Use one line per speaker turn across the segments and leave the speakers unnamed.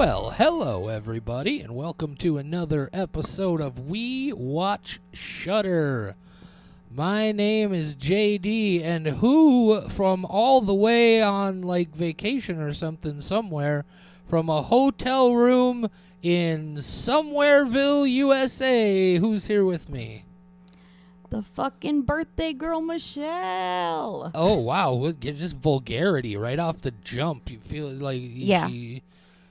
Well, hello everybody, and welcome to another episode of We Watch Shudder. My name is JD, and who from all the way on like vacation or something somewhere from a hotel room in Somewhereville, USA, who's here with me?
The fucking birthday girl, Michelle.
Oh, wow. Just vulgarity right off the jump. You feel like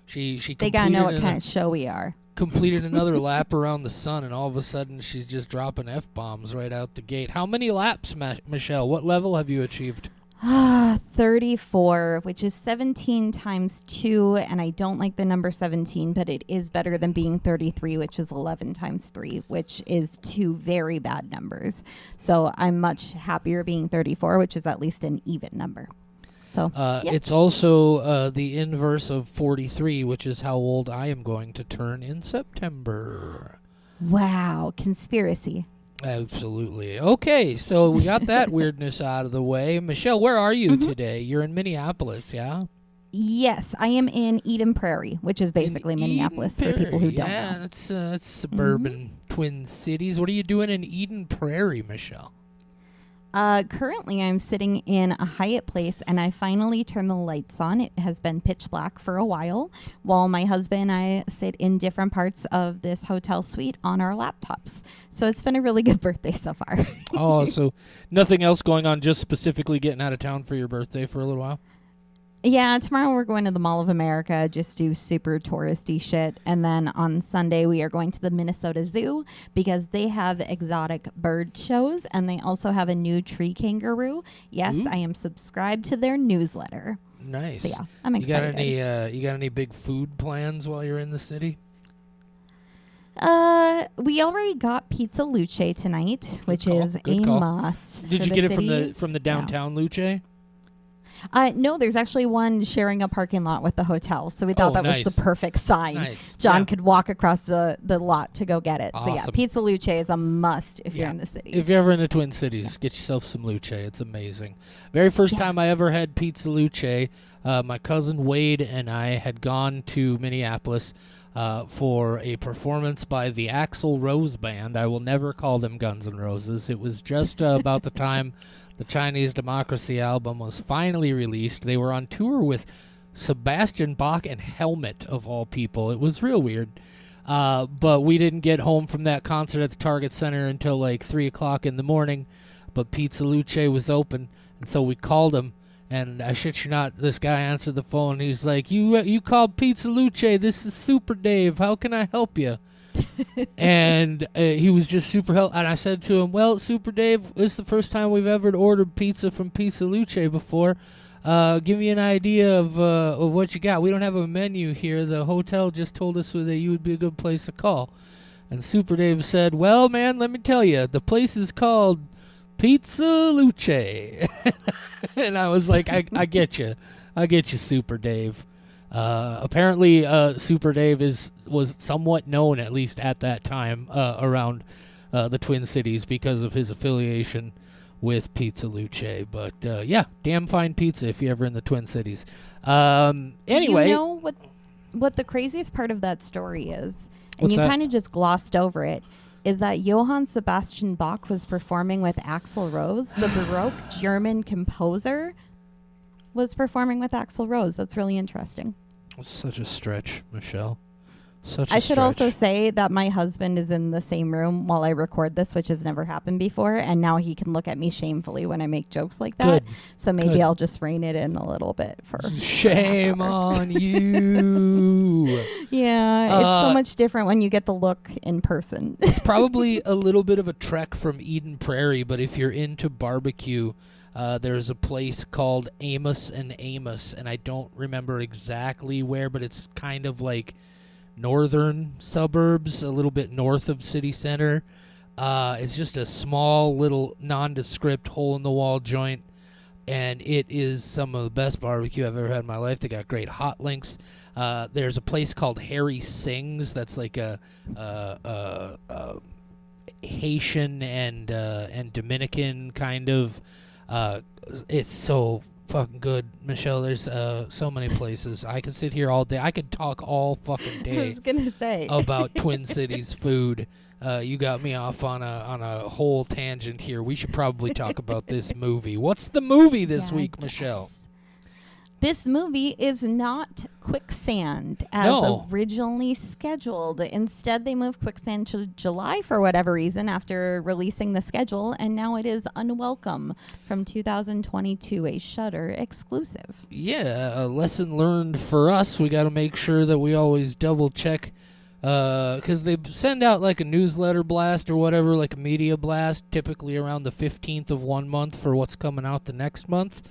she
They gotta know what kind of show we are.
Completed another lap around the sun, and all of a sudden she's just dropping F-bombs right out the gate. How many laps, Michelle? What level have you achieved?
34, which is 17 times 2, and I don't like the number 17, but it is better than being 33, which is 11 times 3, which is two very bad numbers. So I'm much happier being 34, which is at least an even number. So
It's also the inverse of 43, which is how old I am going to turn in September.
Wow, conspiracy.
Absolutely. Okay, so we got that weirdness out of the way. Michelle, where are you today? You're in Minneapolis, yeah?
Yes, I am in Eden Prairie, which is basically Minneapolis for people who don't know.
Yeah, it's suburban Twin Cities. What are you doing in Eden Prairie, Michelle?
Currently, I'm sitting in a Hyatt place, and I finally turned the lights on. It has been pitch black for a while, while my husband and I sit in different parts of this hotel suite on our laptops. So it's been a really good birthday so far.
Oh, so nothing else going on, just specifically getting out of town for your birthday for a little while?
Yeah, tomorrow we're going to the Mall of America, just do super touristy shit. And then on Sunday, we are going to the Minnesota Zoo because they have exotic bird shows, and they also have a new tree kangaroo. Yes,
Ooh.
I am subscribed to their newsletter.
Nice.
So yeah, I'm excited.
You got any big food plans while you're in the city?
We already got Pizza Luce tonight, which is a must.
Did you get it from the downtown Luce?
No, there's actually one sharing a parking lot with the hotel, so we thought that was the perfect sign.
Nice.
John could walk across the lot to go get it.
Awesome.
So yeah, Pizza Luce is a must if you're in the city.
If you're ever in the Twin Cities, get yourself some Luce. It's amazing. Very first time I ever had Pizza Luce, my cousin Wade and I had gone to Minneapolis for a performance by the Axl Rose Band. I will never call them Guns N' Roses. It was just about the time the Chinese Democracy album was finally released. They were on tour with Sebastian Bach and Helmet, of all people. It was real weird. But we didn't get home from that concert at the Target Center until like 3 o'clock in the morning. But Pizza Luce was open, and so we called him. And I shit you not, this guy answered the phone. He's like, you called Pizza Luce. This is Super Dave. How can I help you? And he was just super helpful. And I said to him, well, Super Dave, this is the first time we've ever ordered pizza from Pizza Luce before. Give me an idea of what you got. We don't have a menu here. The hotel just told us that you would be a good place to call. And Super Dave said, well, man, let me tell you, the place is called Pizza Luce. And I was like, I get you. I get you, Super Dave. Apparently, Super Dave was somewhat known, at least at that time, around the Twin Cities because of his affiliation with Pizza Luce. But, yeah, damn fine pizza if you're ever in the Twin Cities. Anyway.
Do you know what the craziest part of that story is? And you kind of just glossed over it. Is that Johann Sebastian Bach was performing with Axl Rose, the Baroque German composer, was performing with Axl Rose. That's really interesting.
Such a stretch, Michelle.
I should also say that my husband is in the same room while I record this, which has never happened before, and now he can look at me shamefully when I make jokes like that.
Good.
So maybe I'll just rein it in a little bit for
shame on you.
Yeah, it's so much different when you get the look in person.
It's probably a little bit of a trek from Eden Prairie, but if you're into barbecue, there's a place called Amos and Amos, and I don't remember exactly where, but it's kind of like northern suburbs, a little bit north of city center. It's just a small little nondescript hole-in-the-wall joint, and it is some of the best barbecue I've ever had in my life. They got great hot links. There's a place called Harry Sings that's like a Haitian and Dominican kind of. It's so fucking good, Michelle. There's so many places. I could sit here all day. I could talk all fucking
I
day
was gonna say
about Twin Cities food. You got me off on a whole tangent here. We should probably talk about this movie. What's the movie this week, Michelle?
This movie is not Quicksand as originally scheduled. Instead, they moved Quicksand to July for whatever reason after releasing the schedule, and now it is Unwelcome from 2022, a Shudder exclusive.
Yeah, a lesson learned for us. We got to make sure that we always double check, because they send out like a newsletter blast or whatever, like a media blast, typically around the 15th of one month for what's coming out the next month.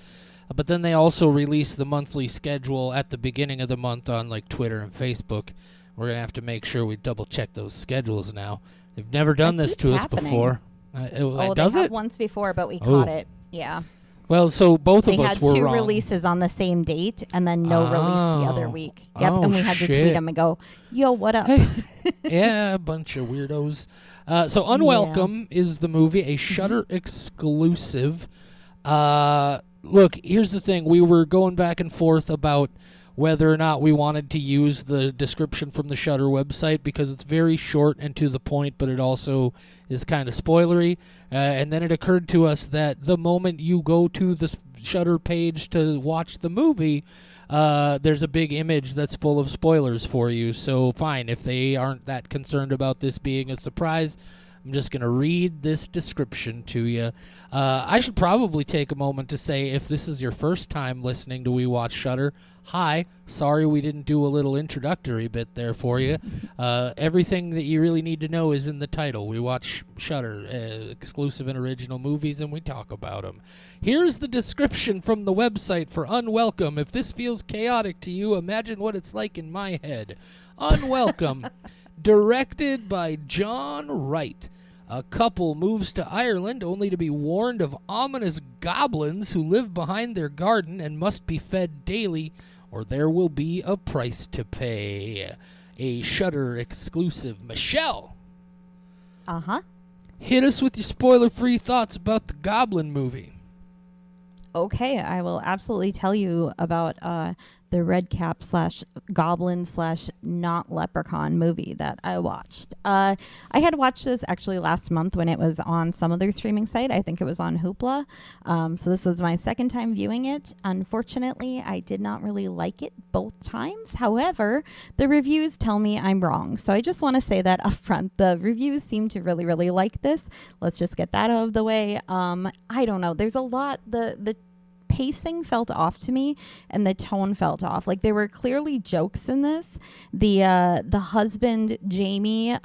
But then they also release the monthly schedule at the beginning of the month on like Twitter and Facebook. We're going to have to make sure we double check those schedules now. They've never done this to us before.
Does it? Once before, but we caught it. Yeah.
Well, so both of us were wrong.
They had 2 releases on the same date and then no release the other week. Yep, and we had to tweet them and go, yo, what up?
Yeah, a bunch of weirdos. So Unwelcome is the movie, a Shudder exclusive. Look, here's the thing. We were going back and forth about whether or not we wanted to use the description from the Shudder website because it's very short and to the point, but it also is kind of spoilery. And then it occurred to us that the moment you go to the Shudder page to watch the movie, there's a big image that's full of spoilers for you. So fine, if they aren't that concerned about this being a surprise, I'm just going to read this description to you. I should probably take a moment to say, if this is your first time listening to We Watch Shudder, hi, sorry we didn't do a little introductory bit there for you. Everything that you really need to know is in the title. We watch Shudder, exclusive and original movies, and we talk about them. Here's the description from the website for Unwelcome. If this feels chaotic to you, imagine what it's like in my head. Unwelcome. Directed by John Wright. A couple moves to Ireland only to be warned of ominous goblins who live behind their garden and must be fed daily, or there will be a price to pay. A Shudder exclusive. Michelle. Hit us with your spoiler-free thoughts about the Goblin movie.
Okay, I will absolutely tell you about the red cap / goblin / not leprechaun movie that I watched. I had watched this actually last month when it was on some other streaming site. I think it was on Hoopla. So this was my second time viewing it. Unfortunately, I did not really like it both times. However, the reviews tell me I'm wrong. So I just want to say that up front. The reviews seem to really, really like this. Let's just get that out of the way. I don't know. There's a lot. The pacing felt off to me and the tone felt off. Like there were clearly jokes in this. The husband, Jamie,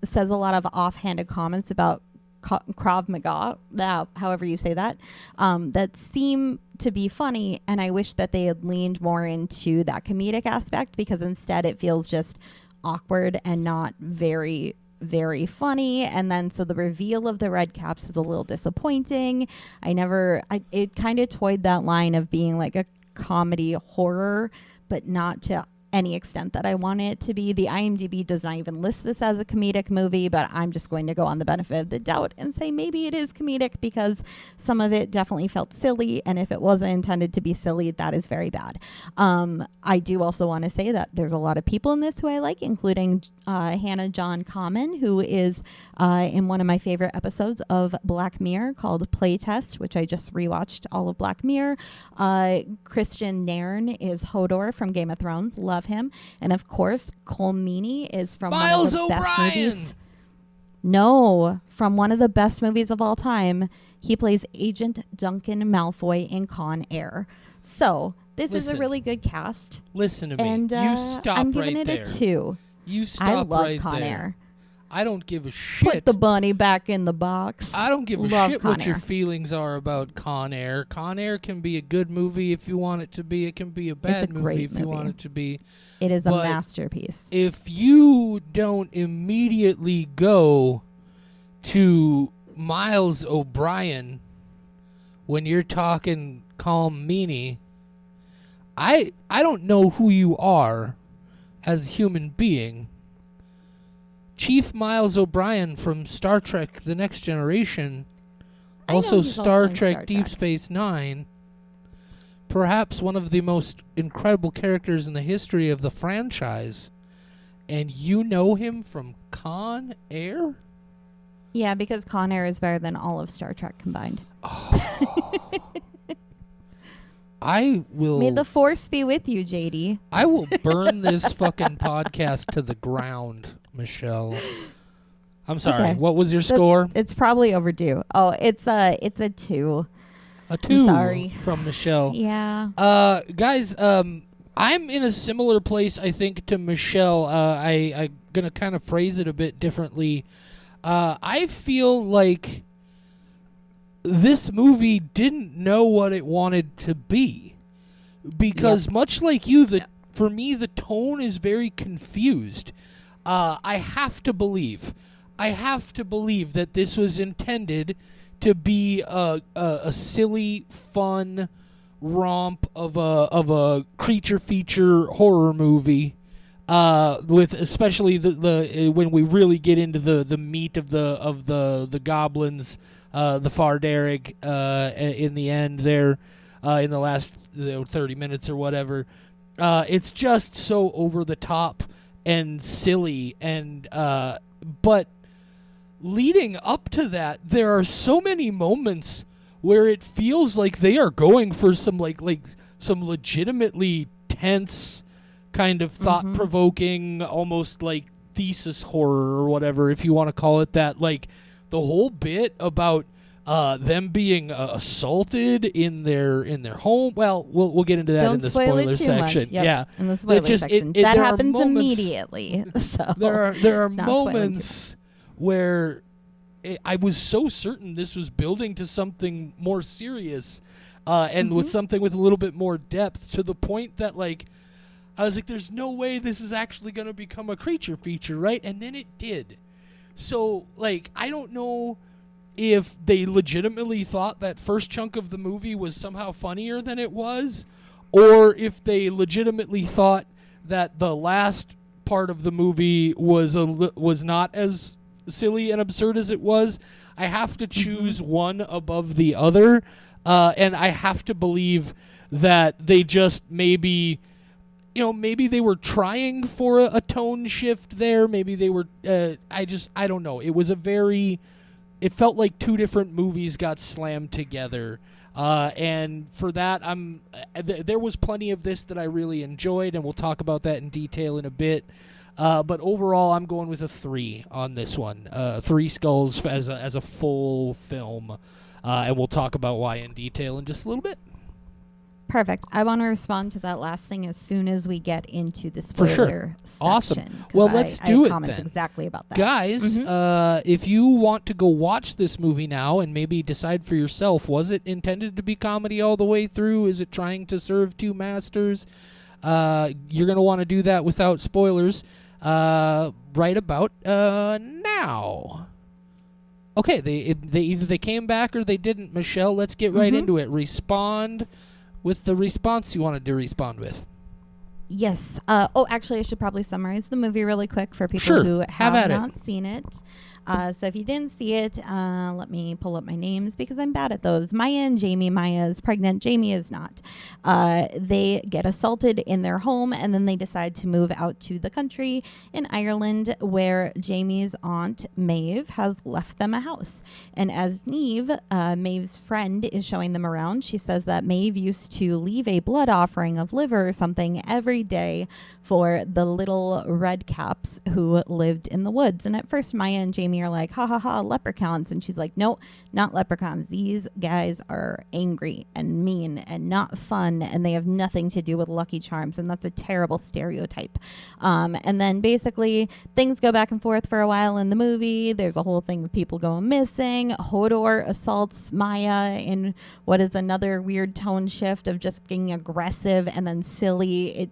says a lot of offhanded comments about Krav Maga, however you say that, that seem to be funny, and I wish that they had leaned more into that comedic aspect because instead it feels just awkward and not very funny. And then so the reveal of the red caps is a little disappointing. It kind of toyed that line of being like a comedy horror, but not to any extent that I want it to be. The IMDb does not even list this as a comedic movie, but I'm just going to go on the benefit of the doubt and say maybe it is comedic because some of it definitely felt silly, and if it wasn't intended to be silly, that is very bad. I do also want to say that there's a lot of people in this who I like, including Hannah John Common, who is in one of my favorite episodes of Black Mirror called Playtest, which I just rewatched all of Black Mirror. Christian Nairn is Hodor from Game of Thrones. Love him. And of course, Cole Meany is from
Miles
one of the best
O'Brien.
movies. No, from one of the best movies of all time. He plays Agent Duncan Malfoy in Con Air. So this is a really good cast.
Listen to me.
And
you stop
I'm giving
right
it
there.
a 2.
You stop
I love
right
Con
there.
Air.
I don't give a shit.
Put the bunny back in the box.
I don't give a
Love
shit
Con
what your
Air.
feelings are about Con Air. Con Air can be a good movie if you want it to be. It can be a bad movie if you want it to be.
It is a
But
masterpiece.
if you don't immediately go to Miles O'Brien when you're talking Calm Meany, I don't know who you are as a human being. Chief Miles O'Brien from Star Trek The Next Generation, also Star Trek Deep Space Nine. perhaps one of the most incredible characters in the history of the franchise, and you know him from Con Air?
Yeah, because Con Air is better than all of Star Trek combined.
I will...
May the Force be with you, JD.
I will burn this fucking podcast to the ground, Michelle. I'm sorry.
Okay.
What was your score?
It's probably overdue. Oh, it's a 2.
A 2
sorry.
From Michelle.
Yeah.
Guys, I'm in a similar place, I think, to Michelle. I'm going to kind of phrase it a bit differently. I feel like this movie didn't know what it wanted to be. Because much like you, for me, the tone is very confused. I have to believe that this was intended to be a silly, fun romp of a creature feature horror movie, with especially the when we really get into the meat of the goblins, the Fardarig in the end there, in the last 30 minutes or whatever. It's just so over the top and silly, and but leading up to that, there are so many moments where it feels like they are going for some like some legitimately tense, kind of thought-provoking, almost like thesis horror or whatever, if you want to call it that. Like the whole bit about them being assaulted in their home. Well, we'll get into that in the spoiler section.
Yep.
Yeah,
in the spoiler section. That happens immediately. So
there are moments where I was so certain this was building to something more serious, and with something with a little bit more depth, to the point that like I was like, there's no way this is actually going to become a creature feature, right? And then it did. So like I don't know if they legitimately thought that first chunk of the movie was somehow funnier than it was, or if they legitimately thought that the last part of the movie was not as silly and absurd as it was. I have to choose one above the other, and I have to believe that they just maybe they were trying for a tone shift there. Maybe they were. I don't know. It felt like two different movies got slammed together, and for that, there was plenty of this that I really enjoyed, and we'll talk about that in detail in a bit. But overall, I'm going with a 3 on this one. 3 skulls as a full film, and we'll talk about why in detail in just a little bit.
Perfect. I want to respond to that last thing as soon as we get into the spoiler section.
Awesome. Well, let's do it
comments
then.
Exactly about that.
Guys, if you want to go watch this movie now and maybe decide for yourself, was it intended to be comedy all the way through? Is it trying to serve two masters? You're going to want to do that without spoilers right about now. Okay, they either they came back or they didn't. Michelle, let's get right into it. Respond with the response you wanted to respond with.
Yes. Actually, I should probably summarize the movie really quick for people who have not seen it. So if you didn't see it, let me pull up my names because I'm bad at those. Maya and Jamie. Maya is pregnant. Jamie is not. They get assaulted in their home, and then they decide to move out to the country in Ireland, where Jamie's aunt, Maeve, has left them a house. And as Neve, Maeve's friend, is showing them around, she says that Maeve used to leave a blood offering of liver or something every day for the little red caps who lived in the woods. And at first, Maya and Jamie are like, ha ha ha, leprechauns. And she's like, no, not leprechauns. These guys are angry and mean and not fun, and they have nothing to do with Lucky Charms. And that's a terrible stereotype. And then basically things go back and forth for a while in the movie. There's a whole thing of people going missing. Hodor assaults Maya in what is another weird tone shift of just being aggressive and then silly.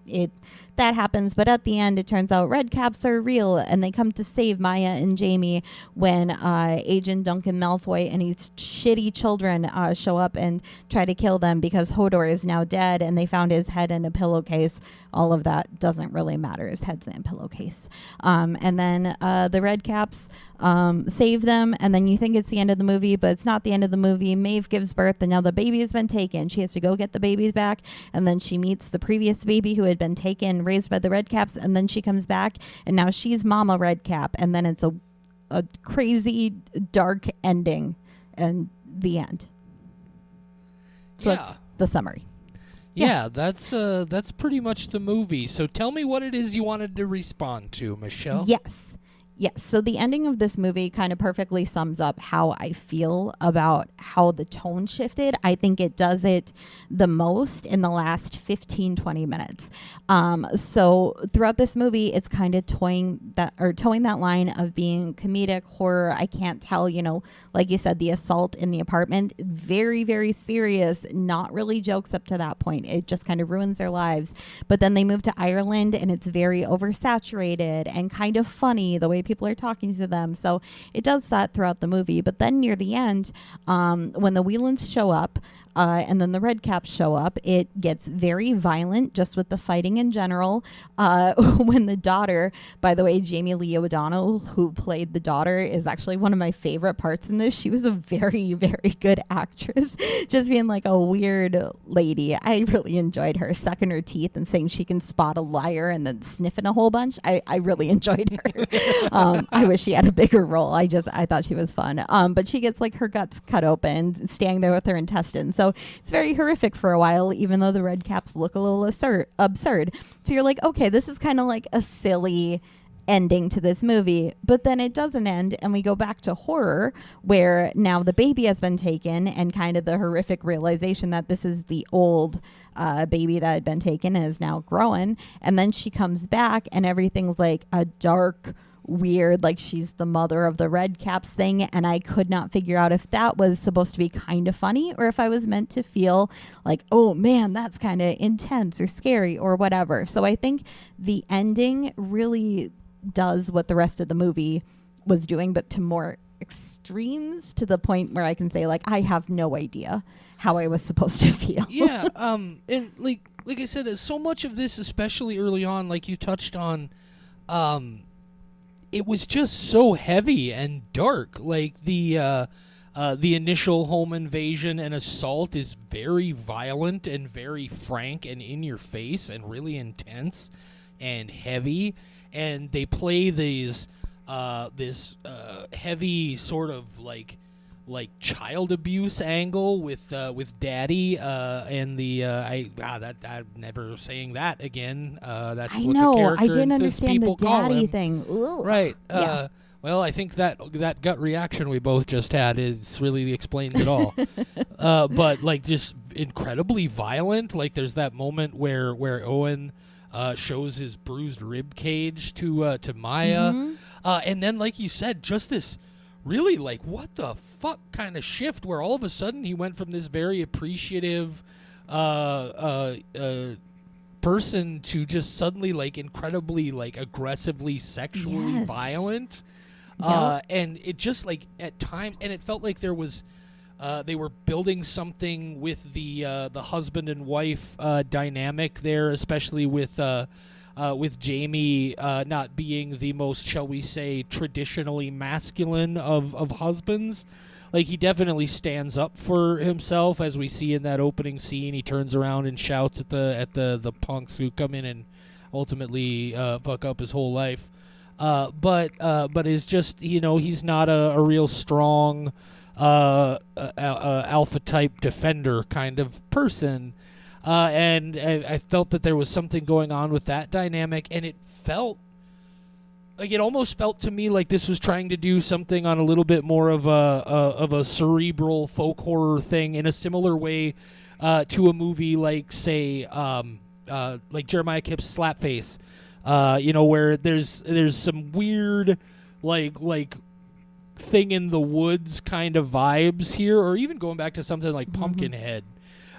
That happens, but at the end it turns out red caps are real, and they come to save Maya and Jamie, when Agent Duncan Malfoy and his shitty children show up and try to kill them because Hodor is now dead and they found his head in a pillowcase. All of that doesn't really matter. His head's in a pillowcase. And then the Redcaps save them, and then you think it's the end of the movie, but it's not the end of the movie. Maeve gives birth, and now the baby has been taken. She has to go get the babies back, and then she meets the previous baby who had been taken, raised by the Redcaps, and then she comes back, and now she's Mama Redcap, and then it's a crazy, dark ending, and the end. So that's the summary.
Yeah, that's pretty much the movie. So tell me what it is you wanted to respond to, Michelle.
Yes, so the ending of this movie kind of perfectly sums up how I feel about how the tone shifted. I think it does it the most in the last 15, 20 minutes. So throughout this movie, it's kind of towing that line of being comedic, horror. I can't tell, like you said, the assault in the apartment, very, very serious, not really jokes up to that point. It just kind of ruins their lives. But then they move to Ireland and it's very oversaturated and kind of funny the way people are talking to them. So it does that throughout the movie. But then near the end, when the Whelans show up and then the Redcaps show up, it gets very violent just with the fighting in general. When the daughter, by the way, Jamie Lee O'Donnell, who played the daughter, is actually one of my favorite parts in this. She was a very, very good actress, just being like a weird lady. I really enjoyed her sucking her teeth and saying she can spot a liar and then sniffing a whole bunch. I really enjoyed her. I wish she had a bigger role. I thought she was fun. But she gets like her guts cut open, staying there with her intestines. So it's very horrific for a while, even though the Redcaps look a little absurd. So you're like, okay, this is kind of like a silly ending to this movie, but then it doesn't end and we go back to horror where now the baby has been taken and kind of the horrific realization that this is the old baby that had been taken and is now growing, and then she comes back and everything's like a dark, weird, like she's the mother of the Redcaps thing, and I could not figure out if that was supposed to be kind of funny or if I was meant to feel like, oh man, that's kind of intense or scary or whatever. So I think the ending really does what the rest of the movie was doing, but to more extremes, to the point where I can say, like, I have no idea how I was supposed to feel.
Yeah, and like I said, so much of this, especially early on, like you touched on, it was just so heavy and dark. Like the initial home invasion and assault is very violent and very frank and in your face and really intense and heavy. And they play this heavy sort of like child abuse angle with Daddy and the I'm never saying that again. That's what the character
I didn't
insists
understand
people
the
call
Daddy
him.
thing. Ugh.
Right.
Yeah.
Well, I think that gut reaction we both just had really explains it all. But like just incredibly violent. Like there's that moment where Owen shows his bruised rib cage to Maya, and then like you said, just this really like what the fuck kind of shift where all of a sudden he went from this very appreciative person to just suddenly like incredibly like aggressively sexually violent. And it just like at times, and it felt like there was they were building something with the husband and wife dynamic there, especially with Jamie not being the most, shall we say, traditionally masculine of husbands. Like he definitely stands up for himself, as we see in that opening scene. He turns around and shouts at the punks who come in and ultimately fuck up his whole life. But is just, he's not a real strong alpha type defender kind of person, and I felt that there was something going on with that dynamic, and it almost felt to me like this was trying to do something on a little bit more of a cerebral folk horror thing in a similar way to a movie like, say, like Jeremiah Kipp's Slapface. Where there's some weird like thing in the woods kind of vibes here, or even going back to something like Pumpkinhead,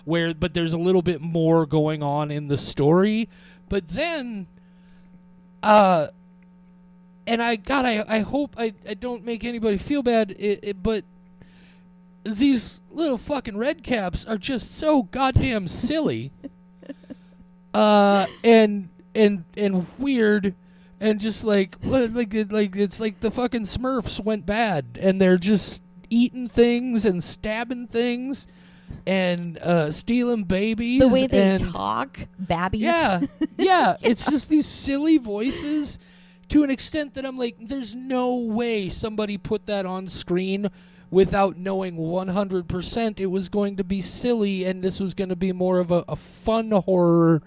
but there's a little bit more going on in the story. But then and and I hope I don't make anybody feel bad, but these little fucking red caps are just so goddamn silly, and weird, and just like it's like the fucking Smurfs went bad, and they're just eating things and stabbing things, and stealing babies.
The way they talk, babbies.
Yeah, yeah. It's just these silly voices to an extent that I'm like, there's no way somebody put that on screen without knowing 100% it was going to be silly and this was going to be more of a fun horror.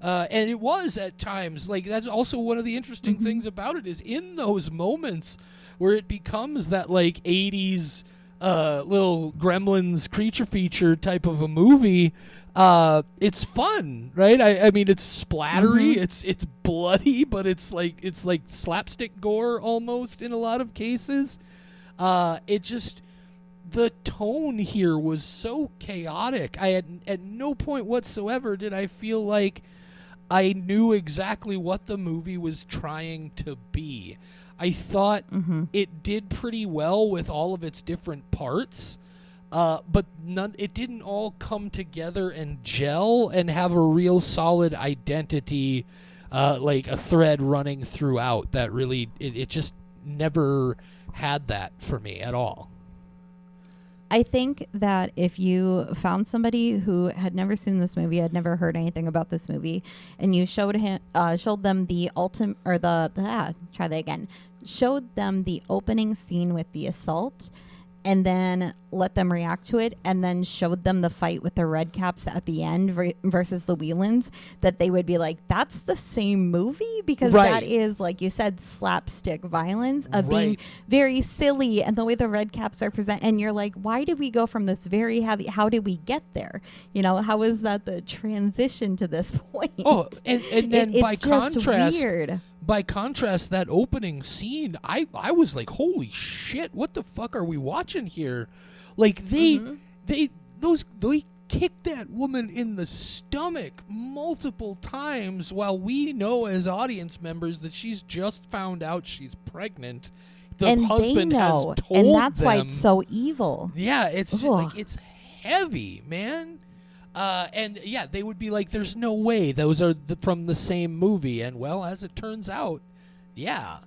And it was at times. Like, that's also one of the interesting things about it, is in those moments where it becomes that like 80s little Gremlins creature feature type of a movie. It's fun, right? I mean, it's splattery, it's bloody, but it's like slapstick gore almost in a lot of cases. It just, the tone here was so chaotic. I had at no point whatsoever did I feel like I knew exactly what the movie was trying to be. I thought it did pretty well with all of its different parts, but it didn't all come together and gel and have a real solid identity, like a thread running throughout that really, it just never had that for me at all.
I think that if you found somebody who had never seen this movie, had never heard anything about this movie, and you showed them the showed them the opening scene with the assault, and then let them react to it, and then showed them the fight with the red caps at the end versus the Whelans, that they would be like, that's the same movie? Because that is, like you said, slapstick violence of being very silly, and the way the red caps are present, and you're like, why did we go from this very heavy, how did we get there? You know, how is that the transition to this point?
Oh, and then by contrast,
weird.
By contrast, that opening scene, I was like, holy shit, what the fuck are we watching here? Like, they kicked that woman in the stomach multiple times, while we know as audience members that she's just found out she's pregnant. The husband has told them.
And that's why it's so evil.
Yeah, it's just, like, it's heavy, man. And yeah, they would be like, there's no way those are from the same movie. And well, as it turns out, yeah.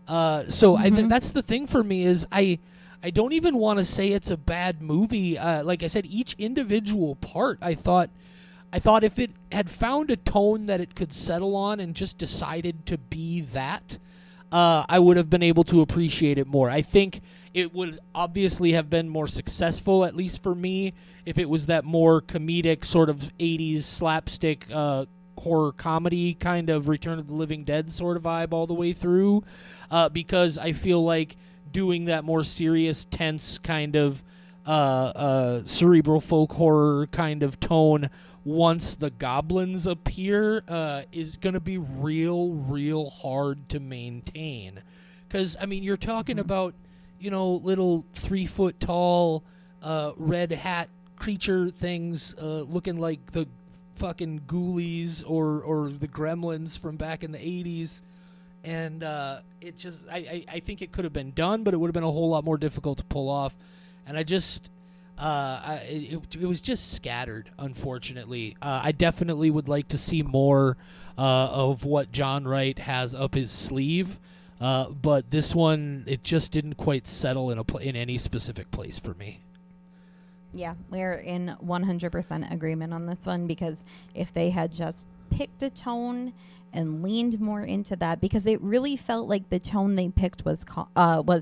So that's the thing for me, is I don't even want to say it's a bad movie. Like I said, each individual part, I thought if it had found a tone that it could settle on and just decided to be that, I would have been able to appreciate it more. I think it would obviously have been more successful, at least for me, if it was that more comedic sort of 80s slapstick horror comedy kind of Return of the Living Dead sort of vibe all the way through, because I feel like doing that more serious, tense kind of cerebral folk horror kind of tone once the goblins appear is going to be real hard to maintain. Because, I mean, you're talking about, you know, little 3-foot tall red hat creature things looking like the fucking ghoulies or the gremlins from back in the 80s. And it just, I think it could have been done, but it would have been a whole lot more difficult to pull off. And I just, it was just scattered, unfortunately. I definitely would like to see more of what John Wright has up his sleeve. But this one, it just didn't quite settle in any specific place for me.
Yeah, we're in 100% agreement on this one, because if they had just picked a tone and leaned more into that, because it really felt like the tone they picked was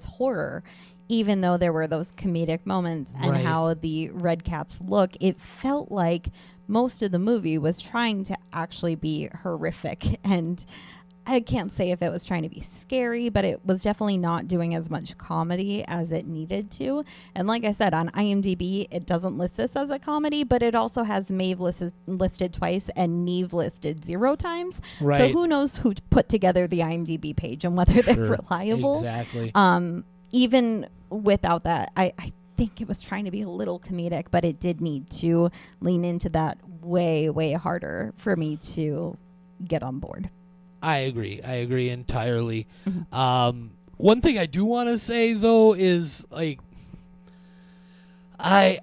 horror, even though there were those comedic moments and how the red caps look, it felt like most of the movie was trying to actually be horrific. And I can't say if it was trying to be scary, but it was definitely not doing as much comedy as it needed to. And like I said, on IMDb, it doesn't list this as a comedy, but it also has Maeve listed twice and Neve listed 0 times.
Right.
So who knows who put together the IMDb page and whether they're reliable.
Exactly.
Even without that, I think it was trying to be a little comedic, but it did need to lean into that way harder for me to get on board.
I agree entirely. One thing I do want to say though is like I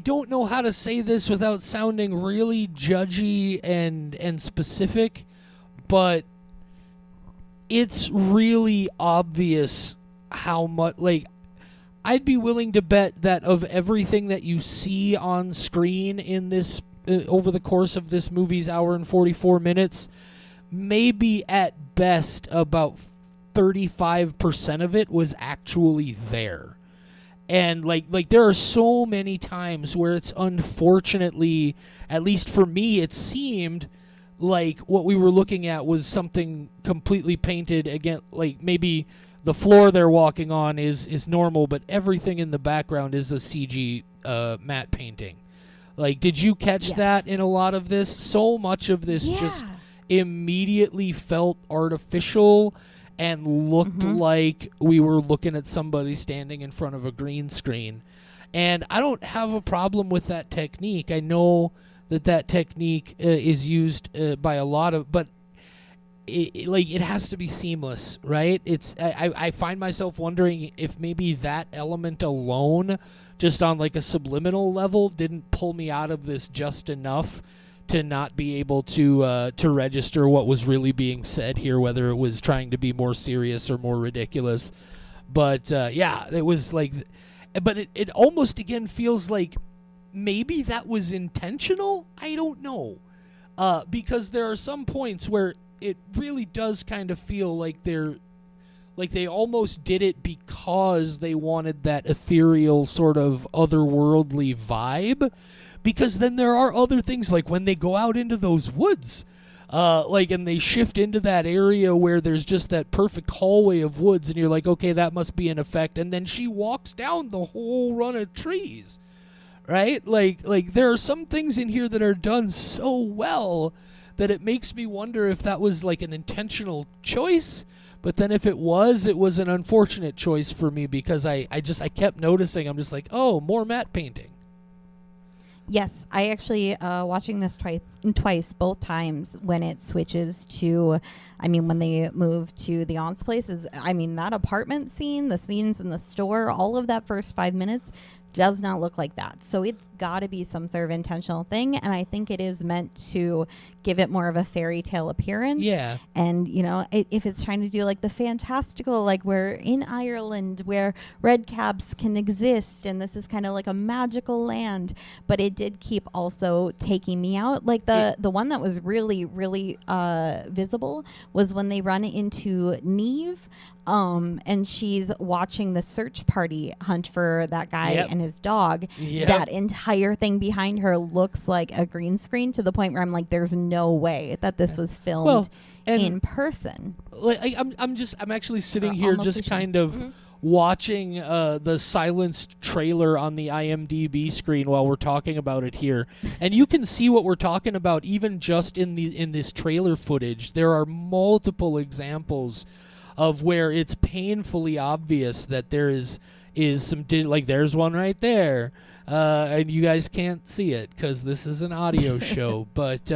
don't know how to say this without sounding really judgy and specific, but it's really obvious how much, like, I'd be willing to bet that of everything that you see on screen in this over the course of this movie's hour and 44 minutes, maybe at best about 35% of it was actually there. And like there are so many times where it's unfortunately, at least for me, it seemed like what we were looking at was something completely painted again. Like maybe the floor they're walking on is normal, but everything in the background is a CG matte painting. Like, did you catch that in a lot of this? So much of this just immediately felt artificial and looked like we were looking at somebody standing in front of a green screen. And I don't have a problem with that technique. I know that technique is used by a lot of, but it has to be seamless, right? I find myself wondering if maybe that element alone, just on like a subliminal level, didn't pull me out of this just enough to not be able to register what was really being said here, whether it was trying to be more serious or more ridiculous. But it was like, but it almost again feels like maybe that was intentional. I don't know, because there are some points where it really does kind of feel like they almost did it because they wanted that ethereal sort of otherworldly vibe. Because then there are other things, like when they go out into those woods, and they shift into that area where there's just that perfect hallway of woods, and you're like, okay, that must be an effect. And then she walks down the whole run of trees, right? Like there are some things in here that are done so well that it makes me wonder if that was like an intentional choice. But then if it was an unfortunate choice for me, because I kept noticing, I'm just like, oh, more matte painting.
Yes, I actually, watching this twice, both times when it switches to, when they move to the aunt's place, that apartment scene, the scenes in the store, all of that first 5 minutes does not look like that. So it's got to be some sort of intentional thing, and I think it is meant to give it more of a fairy tale appearance.
Yeah.
And, if it's trying to do like the fantastical, like we're in Ireland where red caps can exist and this is kind of like a magical land, but it did keep also taking me out. Like the one that was really, really visible was when they run into Neve, and she's watching the search party hunt for that guy and his dog. That entire thing behind her looks like a green screen, to the point where I'm like, there's no way that this was filmed in person.
Like I'm actually sitting here just kind of watching the silenced trailer on the IMDb screen while we're talking about it here, and you can see what we're talking about even just in this trailer footage. There are multiple examples of where it's painfully obvious that there is some like there's one right there, and you guys can't see it because this is an audio show, but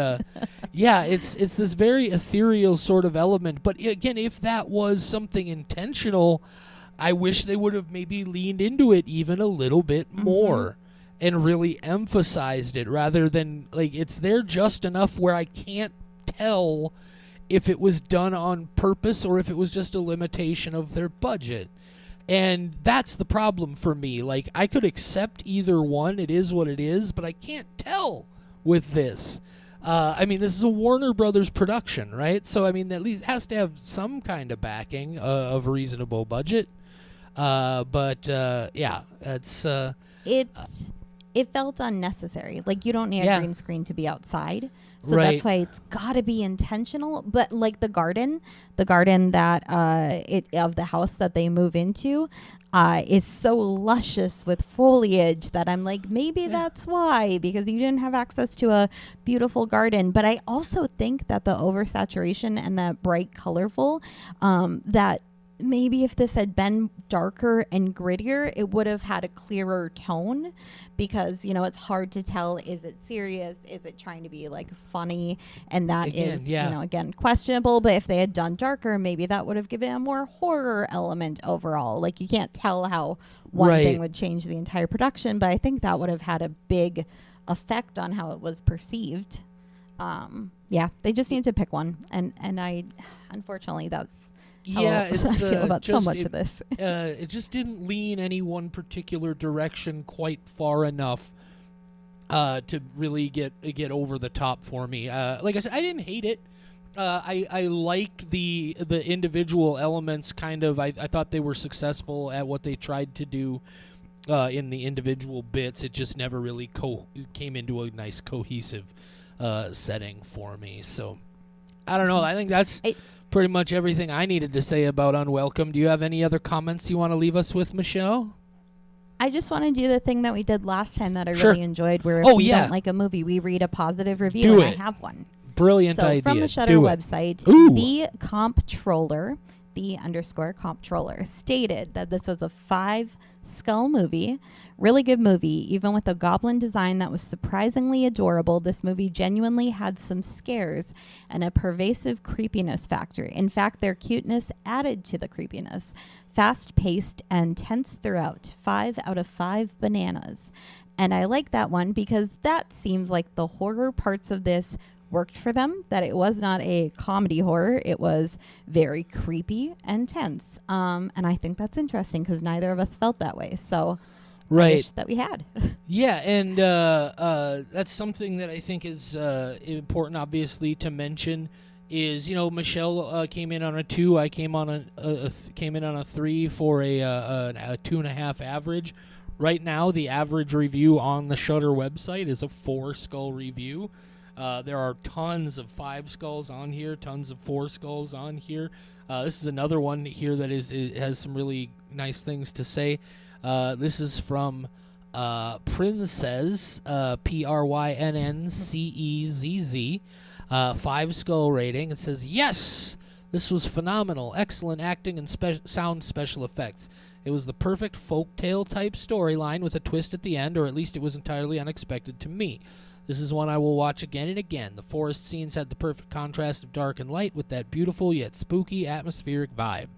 it's this very ethereal sort of element. But again, if that was something intentional, I wish they would have maybe leaned into it even a little bit more and really emphasized it, rather than like it's there just enough where I can't tell if it was done on purpose or if it was just a limitation of their budget. And that's the problem for me. Like, I could accept either one. It is what it is, but I can't tell with this. This is a Warner Brothers production, right? So, at least it has to have some kind of backing of a reasonable budget.
It felt unnecessary. Like, you don't need a green screen to be outside. So that's why it's got to be intentional. But like the garden that of the house that they move into is so luscious with foliage that I'm like, maybe that's why, because you didn't have access to a beautiful garden. But I also think that the oversaturation and that bright colorful, that maybe if this had been darker and grittier, it would have had a clearer tone, because, you know, it's hard to tell, is it serious, is it trying to be like funny, and that again, is you know, again, questionable. But if they had done darker, maybe that would have given a more horror element overall. Like, you can't tell how one thing would change the entire production, but I think that would have had a big effect on how it was perceived. Yeah, they just need to pick one, and I, unfortunately, that's how I feel about so much of this.
It just didn't lean any one particular direction quite far enough to really get over the top for me. Like I said, I didn't hate it. I liked the individual elements. Kind of, I thought they were successful at what they tried to do in the individual bits. It just never really came into a nice cohesive setting for me. So I don't know. I think that's pretty much everything I needed to say about Unwelcome. Do you have any other comments you want to leave us with, Michelle?
I just want to do the thing that we did last time that I really enjoyed, where if we don't like a movie, we read a positive review, I have one.
Brilliant idea.
From the Shudder website, the comptroller, _comptroller, stated that this was a 5-skull movie. Really good movie. Even with a goblin design that was surprisingly adorable, this movie genuinely had some scares and a pervasive creepiness factor. In fact, their cuteness added to the creepiness. Fast-paced and tense throughout. 5 out of 5 bananas. And I like that one because that seems like the horror parts of this worked for them, that it was not a comedy horror. It was very creepy and tense. And I think that's interesting because neither of us felt that way. So I wish that we had.
Yeah, and that's something that I think is important, obviously, to mention. Is, you know, Michelle came in on a 2. I came on came in on a 3 for a 2.5 average. Right now, the average review on the Shudder website is a 4-skull review. There are tons of 5 skulls on here, tons of 4 skulls on here. This is another one here that has some really nice things to say. This is from Princezz, Prynnccezz, 5-skull rating. It says, yes, this was phenomenal. Excellent acting and sound special effects. It was the perfect folktale type storyline with a twist at the end, or at least it was entirely unexpected to me. This is one I will watch again and again. The forest scenes had the perfect contrast of dark and light with that beautiful yet spooky atmospheric vibe.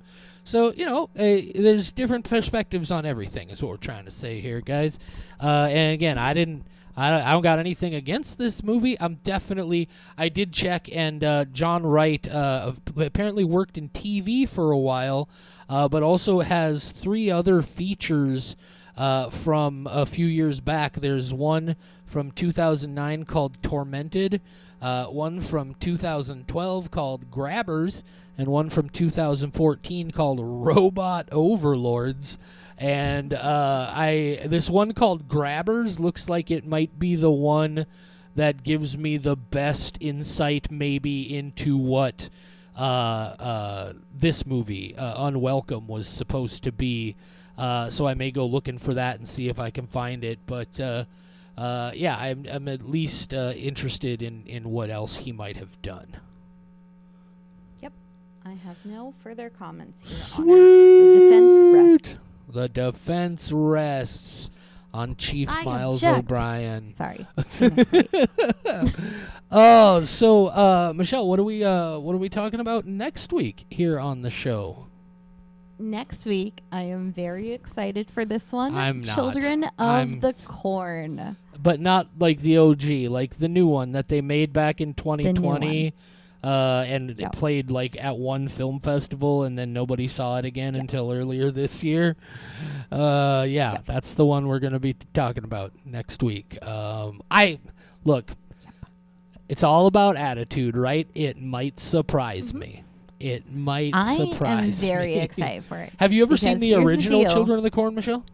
So, you know, there's different perspectives on everything is what we're trying to say here, guys. And again, I don't got anything against this movie. I did check, and John Wright apparently worked in TV for a while, but also has 3 other features from a few years back. There's one from 2009 called Tormented, one from 2012 called Grabbers, and one from 2014 called Robot Overlords. And this one called Grabbers looks like it might be the one that gives me the best insight maybe into what this movie, Unwelcome, was supposed to be. So I may go looking for that and see if I can find it. But yeah, I'm at least interested in what else he might have done.
Yep. I have no further comments here.
Sweet.
The defense rests.
The defense rests on Chief Miles O'Brien.
Sorry.
Oh, so Michelle, what are we talking about next week here on the show?
Next week, I am very excited for this one.
I'm not.
Children of the Corn.
But not like the OG, like the new one that they made back in 2020. And it played like at one film festival, and then nobody saw it again until earlier this year. That's the one we're going to be talking about next week. It's all about attitude, right? It might surprise me. It might surprise me.
I am very excited for it.
Have you ever seen the original Children of the Corn, Michelle?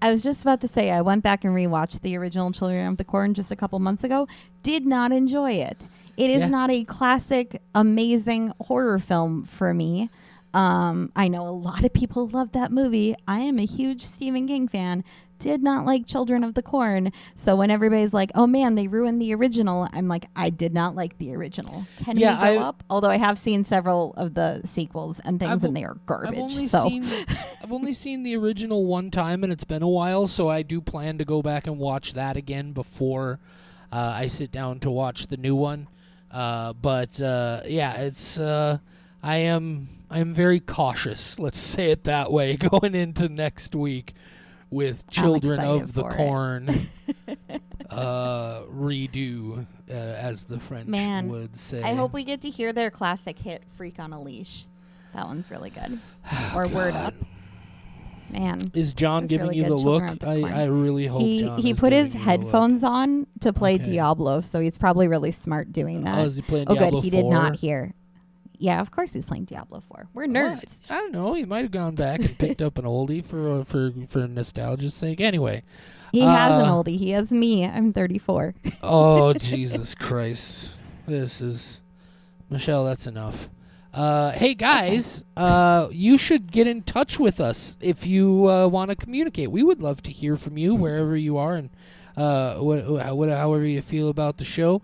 I was just about to say, I went back and rewatched the original Children of the Corn just a couple months ago. Did not enjoy it. It is not a classic, amazing horror film for me. I know a lot of people love that movie. I am a huge Stephen King fan. Did not like Children of the Corn. So when everybody's like, oh man, they ruined the original, I'm like, I did not like the original. Can we go up? Although I have seen several of the sequels and things, and they are garbage.
I've only seen the original one time, and it's been a while, so I do plan to go back and watch that again before I sit down to watch the new one. It's I am very cautious, let's say it that way, going into next week with Children of the Corn redo, as the French would say.
I hope we get to hear their classic hit, Freak on a Leash. That one's really good. Or Word Up. Man.
Is John giving really you the look? I really hope John
he put his headphones on to play Diablo, so he's probably really smart doing that.
Oh, is he playing Diablo 4?
Good, he did not hear. Yeah, of course he's playing Diablo 4. We're nerds.
Well, I don't know. He might have gone back and picked up an oldie for nostalgia's sake. Anyway.
He has an oldie. He has me. I'm 34.
Oh, Jesus Christ. This is... Michelle, that's enough. Hey, guys, you should get in touch with us if you want to communicate. We would love to hear from you wherever you are and however you feel about the show.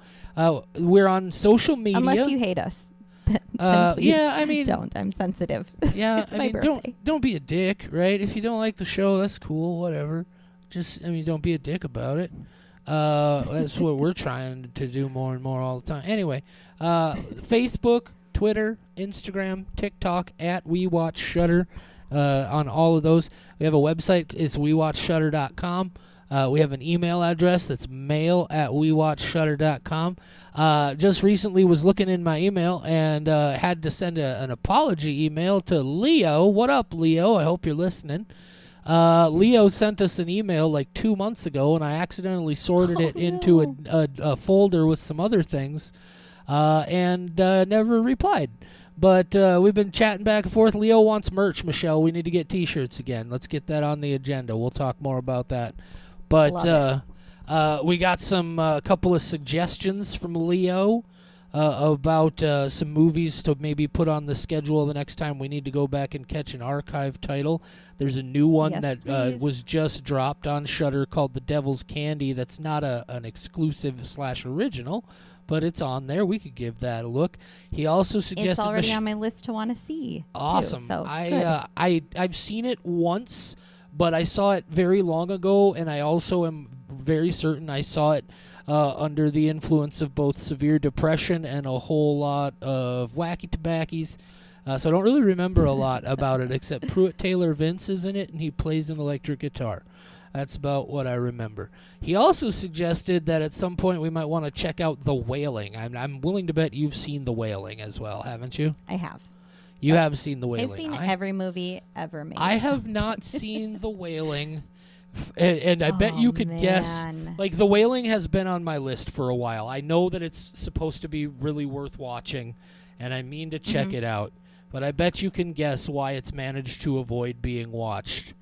We're on social media.
Unless you hate us. Don't. I'm sensitive.
Yeah,
it's my birthday.
Don't be a dick, right? If you don't like the show, that's cool, whatever. Just, don't be a dick about it. That's what we're trying to do more and more all the time. Anyway, Facebook, Twitter, Instagram, TikTok, at WeWatchShudder. On all of those. We have a website. It's WeWatchShudder.com. We have an email address that's mail@wewatchshudder.com. Just recently was looking in my email and had to send an apology email to Leo. What up, Leo? I hope you're listening. Leo sent us an email like 2 months ago, and I accidentally sorted it into a folder with some other things and never replied. But we've been chatting back and forth. Leo wants merch, Michelle. We need to get T-shirts again. Let's get that on the agenda. We'll talk more about that. But we got some couple of suggestions from Leo about some movies to maybe put on the schedule the next time we need to go back and catch an archive title. There's a new one that was just dropped on Shudder called The Devil's Candy. That's not an exclusive / original, but it's on there. We could give that a look. He also suggested...
It's already on my list to want to see.
Awesome.
Too, so
I've seen it once, but I saw it very long ago, and I also am very certain I saw it under the influence of both severe depression and a whole lot of wacky tobackies. So I don't really remember a lot about it, except Pruitt Taylor Vince is in it, and he plays an electric guitar. That's about what I remember. He also suggested that at some point we might want to check out The Wailing. I'm willing to bet you've seen The Wailing as well, haven't you?
I have.
You have seen The Wailing.
I've seen every movie ever made.
I have not seen The Wailing, and I bet you could guess. Like, The Wailing has been on my list for a while. I know that it's supposed to be really worth watching, and I mean to check it out. But I bet you can guess why it's managed to avoid being watched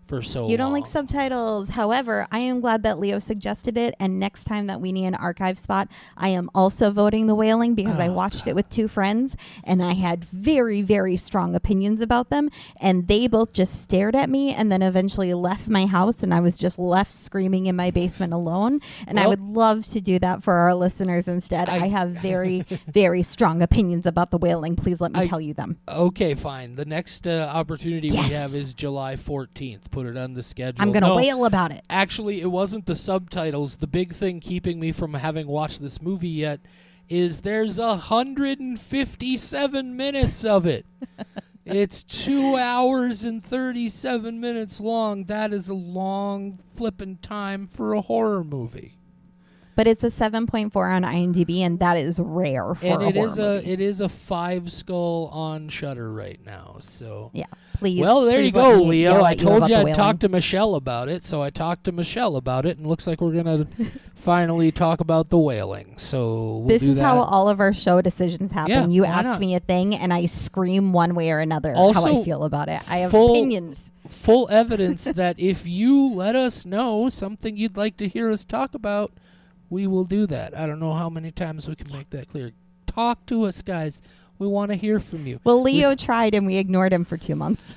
for so long.
You don't like subtitles. However, I am glad that Leo suggested it, and next time that we need an archive spot, I am also voting The Wailing because I watched it with two friends, and I had very, very strong opinions about them, and they both just stared at me and then eventually left my house, and I was just left screaming in my basement alone, and I would love to do that for our listeners instead. I have very, very strong opinions about The Wailing. Please let me tell you them.
Okay, fine. The next opportunity we have is July 14th. Put it on the schedule.
I'm going to wail about it.
Actually, it wasn't the subtitles. The big thing keeping me from having watched this movie yet is there's 157 minutes of it. It's 2 hours and 37 minutes long. That is a long flippin' time for a horror movie.
But it's a 7.4 on IMDb, and that is rare for a horror movie.
It is a 5 skull on Shudder right now. So
yeah, please.
Well, there you go, Leo. I told you I'd talk to Michelle about it, so I talked to Michelle about it, and looks like we're gonna finally talk about The Wailing. So
this is how all of our show decisions happen.
Yeah,
you ask me a thing, and I scream one way or another how I feel about it. I have opinions.
Full evidence that if you let us know something you'd like to hear us talk about, we will do that. I don't know how many times we can make that clear. Talk to us, guys. We want to hear from you.
Well, Leo tried and we ignored him for 2 months.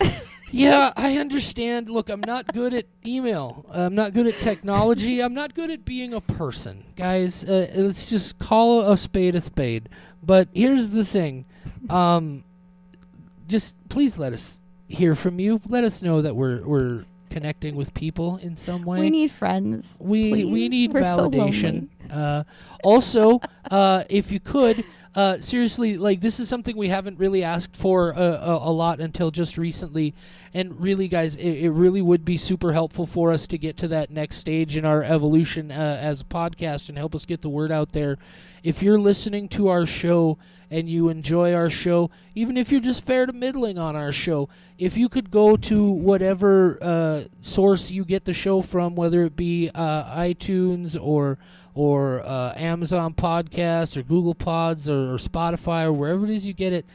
Yeah, I understand. Look, I'm not good at email. I'm not good at technology. I'm not good at being a person. Guys, let's just call a spade a spade. But here's the thing. Just please let us hear from you. Let us know that we're connecting with people in some way.
We need friends.
We need
We're
validation.
So
Also, if you could, seriously, like, this is something we haven't really asked for a lot until just recently. And really, guys, it really would be super helpful for us to get to that next stage in our evolution as a podcast and help us get the word out there. If you're listening to our show and you enjoy our show, even if you're just fair to middling on our show, if you could go to whatever source you get the show from, whether it be iTunes or Amazon Podcasts or Google Pods or Spotify or wherever it is you get it,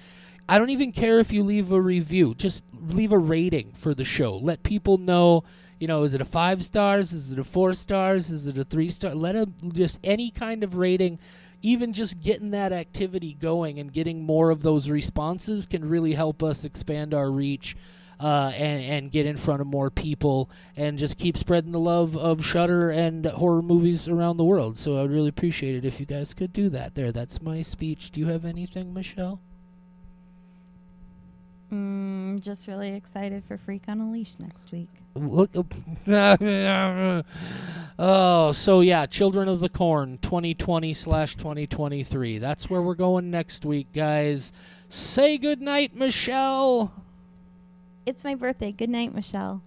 I don't even care if you leave a review. Just leave a rating for the show. Let people know, is it a 5 stars? Is it a 4 stars? Is it a 3 star? Let them just any kind of rating. Even just getting that activity going and getting more of those responses can really help us expand our reach and get in front of more people and just keep spreading the love of Shudder and horror movies around the world. So I would really appreciate it if you guys could do that. That's my speech. Do you have anything, Michelle?
Just really excited for Freak on a Leash next week.
Oh, so yeah, Children of the Corn 2020/2023. That's where we're going next week, guys. Say goodnight, Michelle.
It's my birthday. Good night, Michelle.